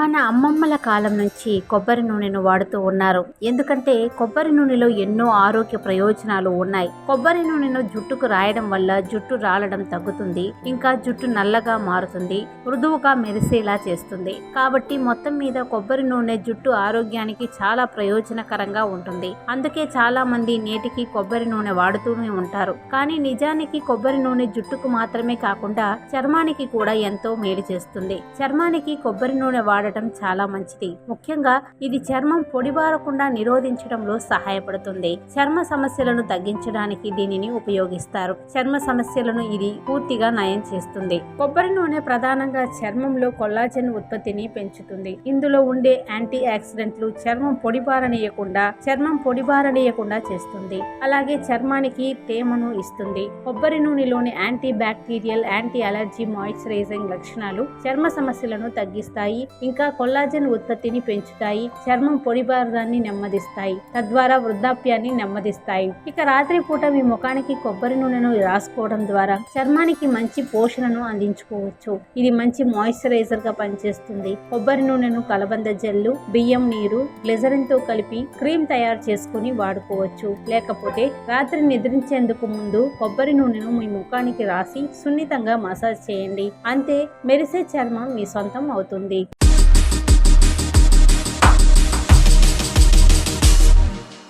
మన అమ్మమ్మల కాలం నుంచి కొబ్బరి నూనెను వాడుతూ ఉన్నారు. ఎందుకంటే కొబ్బరి నూనెలో ఎన్నో ఆరోగ్య ప్రయోజనాలు ఉన్నాయి. కొబ్బరి నూనెను జుట్టుకు రాయడం వల్ల జుట్టు రాలడం తగ్గుతుంది, ఇంకా జుట్టు నల్లగా మారుతుంది, మృదువుగా మెరిసేలా చేస్తుంది. కాబట్టి మొత్తం మీద కొబ్బరి నూనె జుట్టు ఆరోగ్యానికి చాలా ప్రయోజనకరంగా ఉంటుంది. అందుకే చాలా మంది నేటికి కొబ్బరి నూనె వాడుతూనే ఉంటారు. కానీ నిజానికి కొబ్బరి నూనె జుట్టుకు మాత్రమే కాకుండా చర్మానికి కూడా ఎంతో మేలు చేస్తుంది. చర్మానికి కొబ్బరి నూనె వాడటం చాలా మంచిది. ముఖ్యంగా ఇది చర్మం పొడిబారకుండా నిరోధించడంలో సహాయపడుతుంది. చర్మ సమస్యలను తగ్గించడానికి దీనిని ఉపయోగిస్తారు. చర్మ సమస్యలను ఇది పూర్తిగా నయం చేస్తుంది. కొబ్బరి నూనె ప్రధానంగా చర్మంలో కొల్లాజెన్ ఉత్పత్తిని పెంచుతుంది. ఇందులో ఉండే యాంటీ ఆక్సిడెంట్లు చర్మం పొడిబారనీయకుండా చేస్తుంది. అలాగే చర్మానికి తేమను ఇస్తుంది. కొబ్బరి నూనెలోని anti bacterial, anti allergy, moisturising లక్షణాలు చర్మ సమస్యలను తగ్గిస్తాయి. ఇంకా కొల్లాజెన్ ఉత్పత్తిని పెంచుతాయి. చర్మం పొడిబారడాన్ని నెమ్మదిస్తాయి, తద్వారా వృద్ధాప్యాన్ని నెమ్మదిస్తాయి. ఇక రాత్రిపూట మీ ముఖానికి కొబ్బరి నూనెను రాసుకోవడం ద్వారా చర్మానికి మంచి పోషణను అందించుకోవచ్చు. ఇది మంచి మాయిశ్చరైజర్ గా పనిచేస్తుంది. కొబ్బరి నూనెను కలబంద జల్లు, బియ్యం నీరు, గ్లిజరిన్ తో కలిపి క్రీమ్ తయారు చేసుకుని వాడుకోవచ్చు. లేకపోతే రాత్రి నిద్రించేందుకు ముందు కొబ్బరి నూనెను మీ ముఖానికి రాసి సున్నితంగా మసాజ్ చేయండి. అంతే, మెరిసే చర్మం మీ సొంతం అవుతుంది.